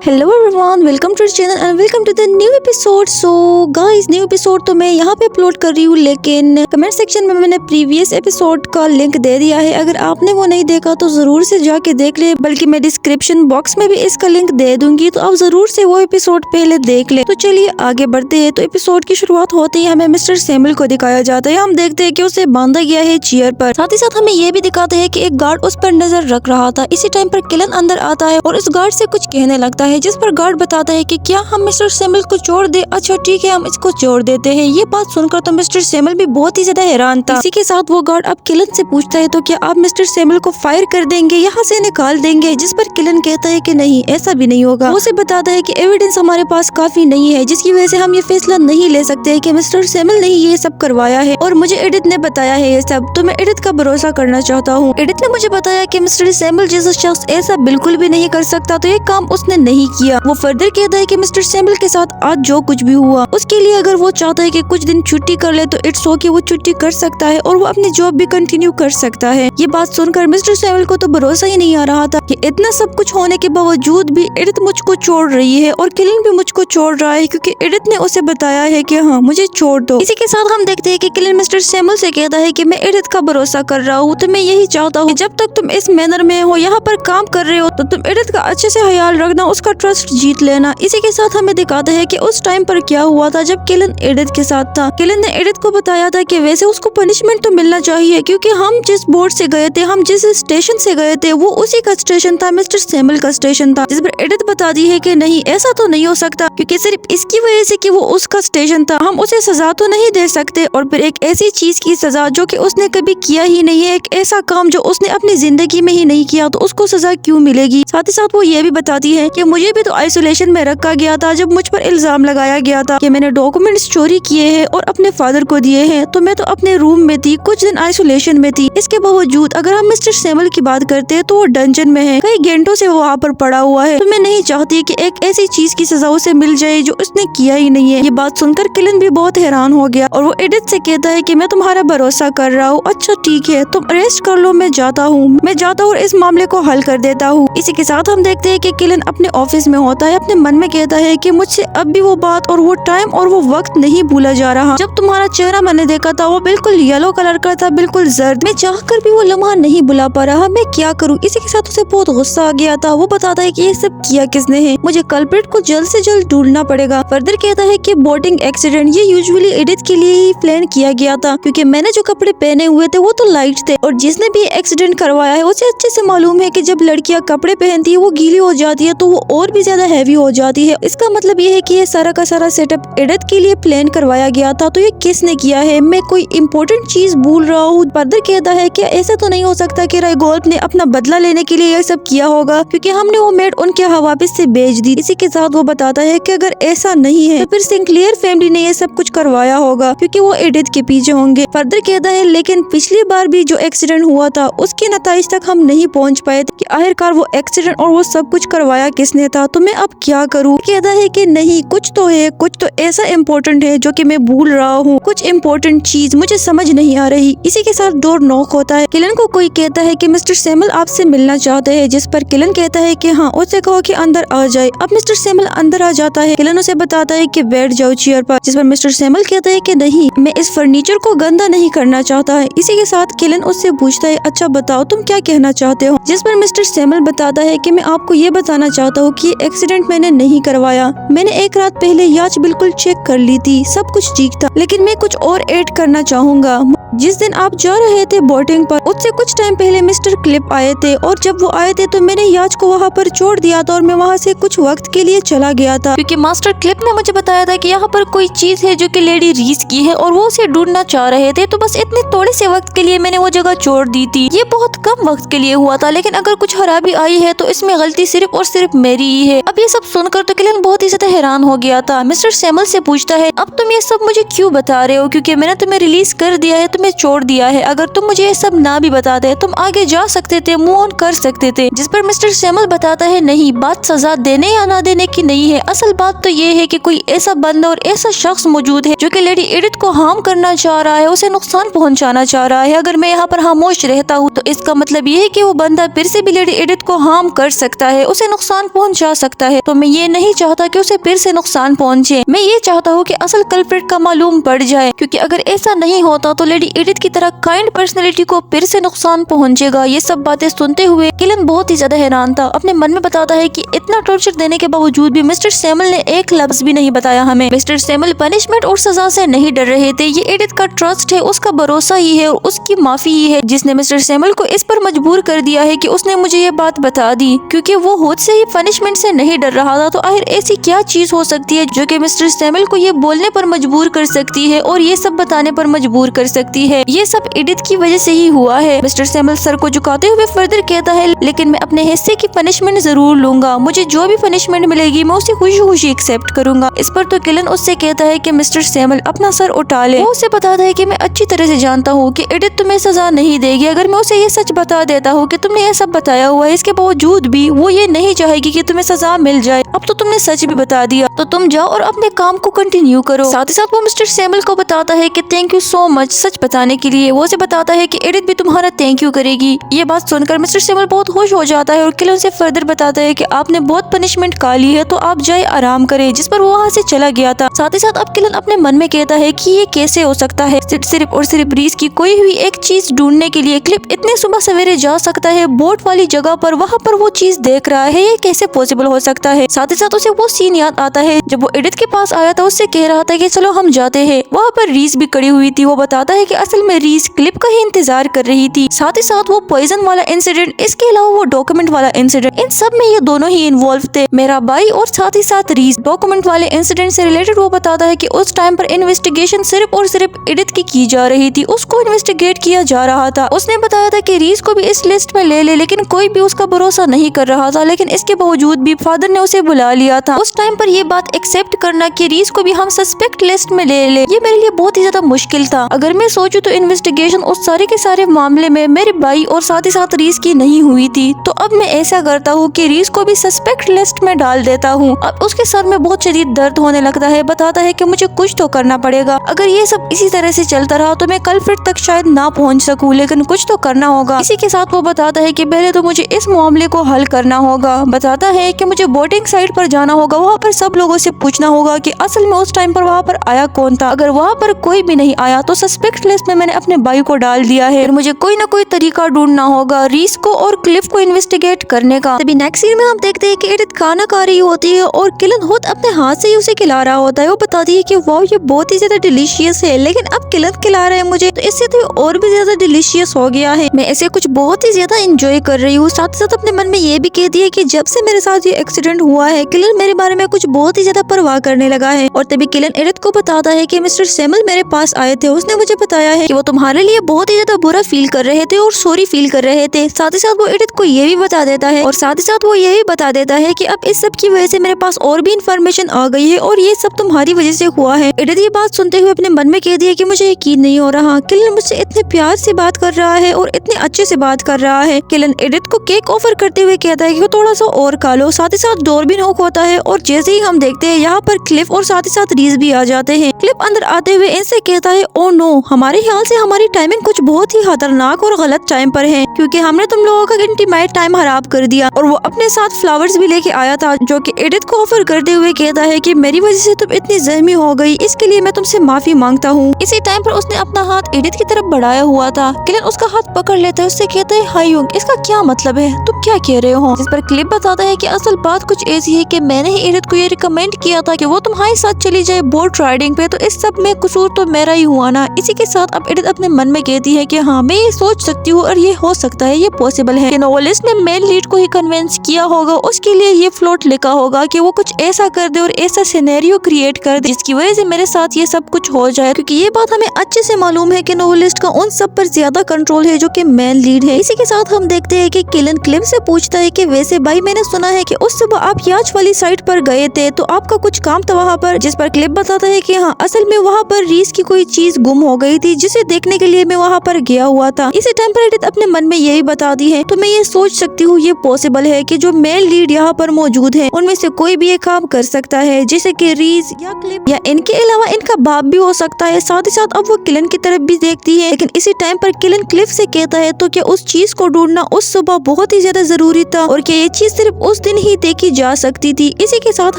Hello everyone, welcome to the channel and welcome to the new episode. So guys, new episode तो मैं यहाँ पे upload कर रही हूँ, लेकिन कमेंट सेक्शन में मैंने प्रीवियस एपिसोड का लिंक दे दिया है। अगर आपने वो नहीं देखा तो जरूर से जाके देख ले, बल्कि मैं डिस्क्रिप्शन बॉक्स में भी इसका लिंक दे दूंगी, तो आप जरूर से वो एपिसोड पहले देख ले। तो चलिए आगे बढ़ते हैं। तो एपिसोड की शुरुआत होते ही हमें मिस्टर सैमुअल को दिखाया जाता है। हम देखते हैं कि उसे बांधा गया है चेयर पर। साथ ही साथ हमें ये भी दिखाते हैं कि एक गार्ड उस पर नजर रख रहा था। इसी टाइम पर किलन अंदर आता है और उस गार्ड से कुछ कहने लगता है, जिस पर गार्ड बताता है कि क्या हम मिस्टर सैमुअल को छोड़ दे। अच्छा ठीक है, हम इसको छोड़ देते हैं। ये बात सुनकर तो मिस्टर सैमुअल भी बहुत ही ज्यादा हैरान था। इसी के साथ वो गार्ड अब किलन से पूछता है, तो क्या आप मिस्टर सैमुअल को फायर कर देंगे, यहाँ से निकाल देंगे? जिस पर किलन कहता है कि नहीं, ऐसा भी नहीं होगा। वो उसे बताता है कि एविडेंस हमारे पास काफी नहीं है, जिसकी वजह से हम ये फैसला नहीं ले सकते कि मिस्टर सैमुअल ने ये सब करवाया है, और मुझे एडिथ ने बताया है ये सब, तो मैं एडिथ का भरोसा करना चाहता हूँ। एडिथ ने मुझे बताया कि मिस्टर सैमुअल जैसा शख्स ऐसा बिल्कुल भी नहीं कर सकता, तो ये काम उसने नहीं किया। वो फर्दर कहता है कि मिस्टर सैमुअल के साथ आज जो कुछ भी हुआ, उसके लिए अगर वो चाहता है कि कुछ दिन छुट्टी कर ले तो इट्स ओके, वो छुट्टी कर सकता है और वो अपनी जॉब भी कंटिन्यू कर सकता है। ये बात सुनकर मिस्टर सैमुअल को तो भरोसा ही नहीं आ रहा था कि इतना सब कुछ होने के बावजूद भी एडिथ मुझको छोड़ रही है और किलन भी मुझको छोड़ रहा है, क्योंकि एडिथ ने उसे बताया है कि हाँ, मुझे छोड़ दो। इसी के साथ हम देखते हैं कि किलन मिस्टर सैमुअल से कहता है कि मैं एडिथ का भरोसा कर रहा हूँ, तो मैं यही चाहता हूँ जब तक तुम इस मैनर में हो, यहाँ पर काम कर रहे हो, तो तुम एडिथ का अच्छे से ख्याल रखना, उसका ट्रस्ट जीत लेना। इसी के साथ हमें दिखाते हैं कि उस टाइम पर क्या हुआ था जब किलन एडिथ के साथ था। किलन ने एडिथ को बताया था कि वैसे उसको पनिशमेंट तो मिलना चाहिए, क्योंकि हम जिस बोर्ड से गए थे, हम जिस स्टेशन से गए थे, वो उसी का स्टेशन था, मिस्टर सैमुअल का स्टेशन था। जिस पर एडिथ बता दी है कि नहीं, ऐसा तो नहीं हो सकता, क्योंकि सिर्फ इसकी वजह से कि वो उसका स्टेशन था, हम उसे सजा तो नहीं दे सकते। और फिर एक ऐसी चीज की सजा जो कि उसने कभी किया ही नहीं है, एक ऐसा काम जो उसने अपनी जिंदगी में ही नहीं किया, तो उसको सजा क्यों मिलेगी? साथ ही साथ वो ये भी बताती है कि मुझे भी तो आइसोलेशन में रखा गया था जब मुझ पर इल्जाम लगाया गया था कि मैंने डॉक्यूमेंट्स चोरी किए हैं और अपने फादर को दिए हैं, तो मैं तो अपने रूम में थी, कुछ दिन आइसोलेशन में थी। इसके बावजूद अगर हम मिस्टर सैमुअल की बात करते हैं तो वो डंजन में है, कई घंटों से वो वहाँ पर पड़ा हुआ है, तो मैं नहीं चाहती कि एक ऐसी चीज की सजा उसे मिल जाए जो उसने किया ही नहीं है। ये बात सुनकर किलन भी बहुत हैरान हो गया और वो एडिथ से कहता है कि मैं तुम्हारा भरोसा कर रहा हूँ। अच्छा ठीक है, तुम अरेस्ट कर लो, मैं जाता हूँ और इस मामले को हल कर देता हूँ। इसी के साथ हम देखते हैं कि किलन अपने ऑफिस में होता है, अपने मन में कहता है कि मुझसे अब भी वो बात और वो टाइम और वो वक्त नहीं भूला जा रहा जब तुम्हारा चेहरा मैंने देखा था, वो बिल्कुल येलो कलर का था, बिल्कुल जर्द। मैं चाहकर भी वो लम्हा नहीं भुला पा रहा, मैं क्या करूँ? इसी के साथ उसे बहुत गुस्सा आ गया था। वो बताता है कि ये सब किया किसने है, मुझे कल्प्रिट को जल्द से जल्द ढूंढना पड़ेगा। फर्दर कहता है कि बोटिंग एक्सीडेंट ये यूजुअली एडिथ के लिए ही प्लान किया गया था, क्योंकि मैंने जो कपड़े पहने हुए थे वो तो लाइट थे, और जिसने भी एक्सीडेंट करवाया है उसे अच्छे से मालूम है कि जब लड़कियां कपड़े पहनती है वो गीली हो जाती है, तो वो और भी ज्यादा हैवी हो जाती है। इसका मतलब ये है कि ये सारा का सारा सेटअप एडिथ के लिए प्लान करवाया गया था। तो ये किसने किया है? मैं कोई इम्पोर्टेंट चीज भूल रहा हूँ। फर्दर कहता है कि ऐसा तो नहीं हो सकता कि रायगोल्फ ने अपना बदला लेने के लिए ये सब किया होगा, क्योंकि हमने वो मेड उनके हवाले से बेच दी। इसी के साथ वो बताता है कि अगर ऐसा नहीं है तो फिर सिंक्लेयर फैमिली ने ये सब कुछ करवाया होगा, क्योंकि वो एडिथ के पीछे होंगे। फर्दर कहता है लेकिन पिछली बार भी जो एक्सीडेंट हुआ था उसके नतीजे तक हम नहीं पहुँच पाए थे कि आखिरकार वो एक्सीडेंट और वो सब कुछ करवाया किसने था, तो मैं अब क्या करूँ? कहता है कि नहीं, कुछ तो है, कुछ तो ऐसा इम्पोर्टेंट है जो कि मैं भूल रहा हूँ, कुछ इम्पोर्टेंट चीज मुझे समझ नहीं आ रही। इसी के साथ डोर नॉक होता है। किलन को कोई कहता है कि मिस्टर सैमुअल आपसे मिलना चाहते हैं, जिस पर किलन कहता है कि हाँ, उससे कहो कि अंदर आ जाए। अब मिस्टर सैमुअल अंदर आ जाता है। किलन उसे बताता है कि बैठ जाओ चेयर पर, जिस पर मिस्टर सैमुअल कहता है कि नहीं, मैं इस फर्नीचर को गंदा नहीं करना चाहता है। इसी के साथ किलन उससे पूछता है, अच्छा बताओ तुम क्या कहना चाहते हो? जिस पर मिस्टर सैमुअल बताता है कि मैं आपको ये बताना चाहता हूँ कि एक्सीडेंट मैंने नहीं करवाया, मैंने एक रात पहले याच बिल्कुल चेक कर ली थी, सब कुछ ठीक था, लेकिन मैं कुछ और ऐड करना चाहूँगा। जिस दिन आप जा रहे थे बोटिंग पर, उससे कुछ टाइम पहले मिस्टर क्लिप आए थे, और जब वो आए थे तो मैंने याच को वहाँ पर छोड़ दिया था और मैं वहाँ से कुछ वक्त के लिए चला गया था, क्योंकि मास्टर क्लिप ने मुझे बताया था कि यहाँ पर कोई चीज है जो कि लेडी रीस की है और वो उसे ढूंढना चाह रहे थे, तो बस इतने थोड़े से वक्त के लिए मैंने वो जगह छोड़ दी थी। ये बहुत कम वक्त के लिए हुआ था, लेकिन अगर कुछ खराबी आई है तो इसमें गलती सिर्फ और सिर्फ मेरी ही है। अब ये सब सुनकर तो किलन बहुत ही ज्यादा हैरान हो गया था। मिस्टर सैमुअल से पूछता है, अब तुम ये सब मुझे क्यों बता रहे हो? क्योंकि मैंने तुम्हें रिलीज कर दिया है, तुम्हें छोड़ दिया है। अगर तुम मुझे ये सब ना भी बताते, तुम आगे जा सकते थे, मूव ऑन कर सकते थे। जिस पर मिस्टर सैमुअल बताता है, नहीं, बात सजा देने या ना देने की नहीं है, असल बात तो ये है कि कोई ऐसा बंदा और ऐसा शख्स मौजूद है जो कि लेडी एडिथ को हार्म करना चाह रहा है, उसे नुकसान पहुंचाना चाह रहा है। अगर मैं यहाँ पर खामोश रहता हूँ तो इसका मतलब ये है कि वो बंदा फिर से भी लेडी एडिथ को हार्म कर सकता है, उसे नुकसान पहुंचा सकता है, तो मैं ये नहीं चाहता कि उसे फिर से नुकसान पहुंचे। मैं ये चाहता हूँ कि असल कल्प्रिट का मालूम पड़ जाए, क्योंकि अगर ऐसा नहीं होता तो लेडी एडिथ की तरह काइंड पर्सनैलिटी को फिर से नुकसान पहुंचेगा। ये सब बातें सुनते हुए किलन बहुत ही ज्यादा हैरान था। अपने मन में बताता है कि इतना टॉर्चर देने के बावजूद भी मिस्टर सैमुअल ने एक लफ्ज भी नहीं बताया हमें। मिस्टर सैमुअल पनिशमेंट और सजा से नहीं डर रहे थे। ये एडिथ का ट्रस्ट है, उसका भरोसा ही है और उसकी माफी ही है जिसने मिस्टर सैमुअल को इस पर मजबूर कर दिया है कि उसने मुझे ये बात बता दी, क्योंकि वो खुद से ही पनिशमेंट से नहीं डर रहा था। तो आखिर ऐसी क्या चीज हो सकती है जो कि मिस्टर सैमुअल को ये बोलने पर मजबूर कर सकती है और ये सब बताने पर मजबूर कर सकती है। ये सब एडिथ की वजह से ही हुआ है। मिस्टर सैमुअल सर को झुकाते हुए फर्दर कहता है, लेकिन मैं अपने हिस्से की पनिशमेंट जरूर लूंगा। मुझे जो भी पनिशमेंट मिलेगी मैं उसे खुशी खुशी एक्सेप्ट करूंगा। इस पर तो किलन उससे कहता है कि मिस्टर सैमुअल अपना सर उठा ले। वो उसे बताता है कि मैं अच्छी तरह से जानता हूँ कि एडिथ तुम्हें सजा नहीं देगी। अगर मैं उसे ये सच बता देता हूँ कि तुमने ये सब बताया हुआ है, इसके बावजूद भी वो ये नहीं चाहेगी कि तुम्हें सजा मिल जाए। अब तो तुमने सच भी बता दिया, तो तुम जाओ और अपने काम को कंटिन्यू करो। साथ ही साथ वो मिस्टर सैमुअल को बताता है कि थैंक यू सो मच सच बताने के लिए। वो उसे बताता है कि एडिथ भी तुम्हारा थैंक यू करेगी। ये बात सुनकर मिस्टर सैमुअल बहुत खुश हो जाता है और किलन से फर्दर बताता है कि आपने बहुत पनिशमेंट खा ली है, तो आप जाए आराम करें। जिस पर वो वहाँ से चला गया था। साथ ही साथ अब किलन अपने मन में कहता है कि ये कैसे हो सकता है, सिर्फ और सिर्फ रीस की कोई हुई एक चीज ढूंढने के लिए क्लिप इतने सुबह सवेरे जा सकता है बोट वाली जगह पर, वहाँ पर वो चीज देख रहा है। ये कैसे पॉसिबल हो सकता है। साथ ही साथ उसे वो सीन याद आता है जब वो एडिथ के पास आया था, उससे कह रहा था कि चलो हम जाते हैं। वहाँ पर रीस भी खड़ी हुई थी। वो बताता है कि असल में रीस क्लिप का ही इंतजार कर रही थी। साथ ही साथ वो पॉइजन वाला इंसिडेंट, इसके अलावा वो डॉक्यूमेंट वाला इंसिडेंट, इन सब में ये दोनों ही इन्वॉल्व थे, मेरा भाई और साथ ही साथ रीस। डॉक्यूमेंट वाले इंसिडेंट से रिलेटेड वो बताता है कि उस टाइम पर इन्वेस्टिगेशन सिर्फ और सिर्फ एडिथ की जा रही थी, उसको इन्वेस्टिगेट किया जा रहा था। उसने बताया था कि रीस को भी इस लिस्ट में ले ले, लेकिन कोई भी उसका भरोसा नहीं कर रहा था। लेकिन इसके बावजूद भी फादर ने उसे बुला लिया था। उस टाइम पर ये बात एक्सेप्ट करना कि रीस को भी हम सस्पेक्ट लिस्ट में ले ले, ये मेरे लिए बहुत ही ज्यादा मुश्किल था। अगर मैं सोचूं तो इन्वेस्टिगेशन उस सारे के सारे मामले में मेरे भाई और साथ ही साथ रीस की नहीं हुई थी। तो अब मैं ऐसा करता हूँ कि रीस को भी सस्पेक्ट लिस्ट में डाल देता हूँ। अब उसके सर में बहुत शदीद दर्द होने लगता है। बताता है कि मुझे कुछ तो करना पड़ेगा। अगर ये सब इसी तरह से चलता रहा तो मैं कल्प्रिट तक शायद ना पहुँच सकूँ, लेकिन कुछ तो करना होगा। इसी के साथ वो बताता है कि पहले तो मुझे इस मामले को हल करना होगा। बताता है कि मुझे बोटिंग साइट पर जाना होगा, वहाँ पर सब लोगों से पूछना होगा कि असल में उस टाइम पर वहाँ पर आया कौन था। अगर वहाँ पर कोई भी नहीं आया तो सस्पेक्ट लिस्ट में मैंने अपने भाई को डाल दिया है। फिर मुझे कोई ना कोई तरीका ढूंढना होगा रीस को और क्लिफ को इन्वेस्टिगेट करने का। तभी नेक्स्ट सीन में हम देखते हैं कि एडिथ खाना खा रही होती है और किलन खुद अपने हाथ से ही उसे खिला रहा होता है। वो बताती है कि वाह ये बहुत ही ज्यादा डिलीशियस है, लेकिन अब किलन खिला रहा है मुझे, तो इससे तो और भी ज्यादा डिलीशियस हो गया है। मैं ऐसे कुछ बहुत ही ज्यादा एंजॉय कर रही हूँ। साथ साथ अपने मन में ये भी कहती है कि जब से मेरे साथ ये एक्सीडेंट हुआ है किलन मेरे बारे में कुछ बहुत ही ज्यादा परवाह करने लगा है। और तभी किलन एडिथ को बताता है कि मिस्टर सैमुअल मेरे पास आए थे, उसने मुझे बताया है कि वो तुम्हारे लिए बहुत ही ज्यादा बुरा फील कर रहे थे और सॉरी फील कर रहे थे। साथ ही साथ वो एडिथ को ये भी बता देता है और साथ ही साथ वो ये भी बता देता है कि अब इस सब की वजह से मेरे पास और भी इन्फॉर्मेशन आ गई है और ये सब तुम्हारी वजह से हुआ है। एडिथ ये बात सुनते हुए अपने मन में कह दिया कि मुझे यकीन नहीं हो रहा, किलन मुझसे इतने प्यार से बात कर रहा है और इतने अच्छे से बात कर रहा है। किलन एडिथ को केक ऑफर करते हुए कहता है कि वो थोड़ा सा और खा लो। साथ ही साथ डोर भी नॉक होता है और जैसे ही हम देखते हैं यहाँ पर क्लिफ और साथ ही साथ रीस भी आ जाते हैं। क्लिफ अंदर आते हुए इनसे कहता है ओ नो, हमारे ख्याल से हमारी टाइमिंग कुछ बहुत ही खतरनाक और गलत टाइम पर है, क्योंकि हमने तुम लोगों का इंटीमेट टाइम खराब कर दिया। और वो अपने साथ फ्लावर्स भी लेके आया था जो कि एडिथ को ऑफर करते हुए कहता है कि मेरी वजह से तुम इतनी जख्मी हो गई, इसके लिए मैं तुमसे माफी मांगता हूँ। इसी टाइम पर उसने अपना हाथ एडिथ की तरफ बढ़ाया हुआ था। किलन उसका हाथ पकड़ लेता है, उससे कहता है हाय युंग, इसका क्या मतलब है, तुम क्या कह रहे हो। जिस पर क्लिप बताता है कि असल बात कुछ ऐसी है कि मैंने ही एडिथ को ये रिकमेंड किया था कि वो तुम्हारे साथ चली जाए बोट राइडिंग पे, तो इस सब में कसूर तो मेरा ही हुआ ना। इसी के साथ अब एडिथ अपने मन में कहती है कि हाँ मैं ये सोच सकती हूँ और ये हो सकता है, ये पॉसिबल है कि नोवेलिस्ट ने मेन लीड को ही कन्विंस किया होगा, उसके लिए ये फ्लोट लिखा होगा कि वो कुछ ऐसा कर दे और ऐसा सिनेरियो क्रिएट कर दे जिसकी वजह से मेरे साथ ये सब कुछ हो जाए, क्योंकि ये बात हमें अच्छे से मालूम है कि नोवेलिस्ट का उन सब पर ज्यादा कंट्रोल है जो कि मेन लीड है। इसी के साथ हम देखते हैं कि किलन क्लिप से पूछता है कि वैसे भाई मैंने सुना है कि उस सुबह आप याच वाली साइट पर गए थे, तो आपका कुछ काम था वहाँ पर। जिस पर क्लिप बताता है कि हाँ असल में वहाँ पर रीस की कोई चीज गुम हो गई थी जिसे देखने के लिए मैं वहाँ पर गया हुआ था। इसी टाइम पर एडिथ अपने मन में यही बता दी है, तो मैं ये सोच सकती हूँ ये पॉसिबल है कि जो मेल लीड यहाँ पर मौजूद है उनमें से कोई भी ये काम कर सकता है, जैसे कि रीस या क्लिप या इनके अलावा इनका बाप भी हो सकता है। साथ ही साथ अब वो किलन की तरफ भी देखती है, लेकिन इसी टाइम पर किलन क्लिफ से कहता है तो क्या उस चीज को ढूंढना उस सुबह बहुत ही ज्यादा जरूरी था और क्या ये चीज सिर्फ उस उस दिन ही देखी जा सकती थी। इसी के साथ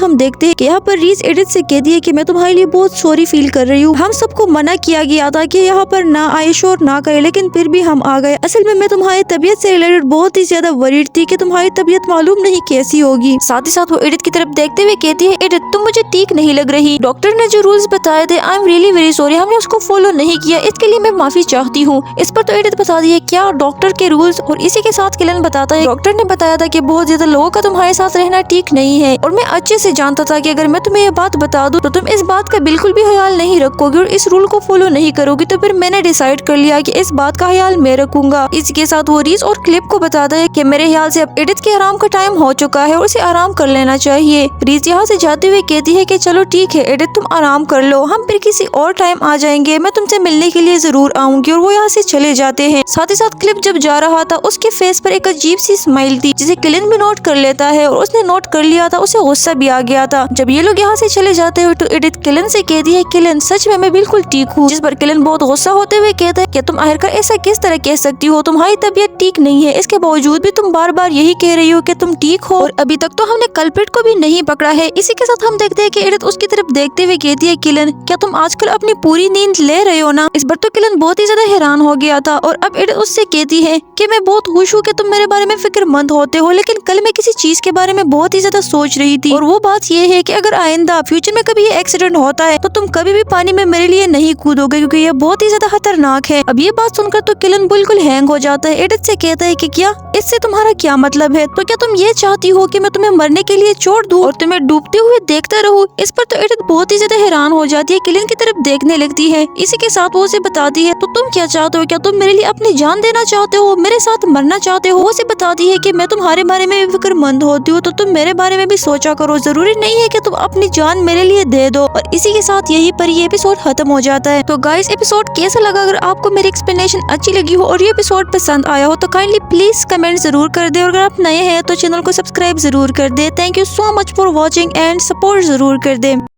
हम देखते हैं कि यहाँ पर रीस एडिथ से कहती है कि मैं तुम्हारे लिए बहुत सॉरी फील कर रही हूँ। हम सबको मना किया गया था कि यहाँ पर ना आए शोर ना करे, लेकिन फिर भी हम आ गए। असल में मैं तुम्हारी तबीयत से रिलेटेड बहुत ही ज्यादा वरीड थी कि तुम्हारी तबीयत मालूम नहीं कैसी होगी। साथ ही साथ वो एडिथ की तरफ देखते हुए कहती है, एडिथ तुम मुझे ठीक नहीं लग रही। डॉक्टर ने जो रूल्स बताए थे, I am really very sorry, हमने उसको फॉलो नहीं किया, इसके लिए मैं माफी चाहती हूँ। इस पर तो एडिथ बता दी है क्या डॉक्टर के रूल्स, और इसी के साथ किलन बताता है डॉक्टर ने बताया था कि बहुत ज्यादा लोगों का तुम्हारे साथ रहना ठीक नहीं है, और मैं अच्छे से जानता था कि अगर मैं तुम्हें ये बात बता दूं तो तुम इस बात का बिल्कुल भी ख्याल नहीं रखोगे और इस रूल को फॉलो नहीं करोगी। तो फिर मैंने डिसाइड कर लिया कि इस बात का ख्याल मैं रखूंगा। इसके साथ वो रीस और क्लिप को बताता है कि मेरे ख्याल से अब एडिथ के आराम का टाइम हो चुका है और उसे आराम कर लेना चाहिए। रीस यहाँ से जाते हुए कहती है कि चलो ठीक है एडिथ तुम आराम कर लो, हम फिर किसी और टाइम आ जाएंगे, मैं तुमसे मिलने के लिए जरूर आऊंगी। और वो यहाँ से चले जाते हैं। साथ ही साथ क्लिप जब जा रहा था उसके फेस पर एक अजीब सी स्माइल थी जिसे किलन भी नोट कर लेता है, और उसने नोट कर लिया था, उसे गुस्सा भी आ गया था। जब ये लोग यहाँ से चले जाते हुए तो एडिथ किलन से कहती है, किलन सच में मैं बिल्कुल ठीक हूँ। जिस पर किलन बहुत गुस्सा होते हुए कहता है कि तुम आखिरकार ऐसा किस तरह कह सकती हो, तुम्हारी तबीयत ठीक नहीं है, इसके बावजूद भी तुम बार बार यही कह रही हो कि तुम ठीक हो, और अभी तक तो हमने कल्प्रिट को भी नहीं पकड़ा है। इसी के साथ हम देखते हैं कि एडिथ उसकी तरफ देखते हुए कहती है, किलन क्या तुम आजकल अपनी पूरी नींद ले रहे हो ना। इस बार तो किलन बहुत ही ज्यादा हैरान हो गया था, और अब एडिथ उससे कहती है कि मैं बहुत खुश हूँ कि तुम मेरे बारे में फिक्रमंद होते हो, लेकिन कल मैं किसी चीज के बारे में बहुत ही ज्यादा सोच रही थी, और वो बात ये है कि अगर आइंदा फ्यूचर में कभी ये एक्सीडेंट होता है तो तुम कभी भी पानी में मेरे लिए नहीं कूदोगे, क्योंकि ये बहुत ही ज्यादा खतरनाक है। अब ये बात सुनकर तो किलन बिल्कुल हैंग हो जाता है। एडिथ से कहता है कि क्या इससे तुम्हारा क्या मतलब है, तो क्या तुम ये चाहती हो कि मैं तुम्हें मरने के लिए छोड़ दूं और तुम्हें डूबते हुए देखता रहूं। इस पर तो एडिथ बहुत ही ज्यादा हैरान हो जाती है, किलन की तरफ देखने लगती है। इसी के साथ वो उसे बताती है, तो तुम क्या चाहते हो, क्या तुम मेरे लिए अपनी जान देना चाहते हो, मेरे साथ मरना चाहते हो। वो उसे बताती है कि मैं तुम्हारे बारे में भी फिक्रमंद होती हूँ, तो तुम मेरे बारे में भी सोचा करो, जरूरी नहीं है कि तुम अपनी जान मेरे लिए दे दो। और इसी के साथ यही पर ये एपिसोड खत्म हो जाता है। तो गाइस एपिसोड कैसा लगा, अगर आपको मेरी एक्सप्लेनेशन अच्छी लगी हो और ये एपिसोड पसंद आया हो तो काइंडली प्लीज कमेंट जरूर कर दे, और अगर आप नए हैं तो चैनल को सब्सक्राइब जरूर कर दे। Thank you so much for watching and support जरूर कर दे।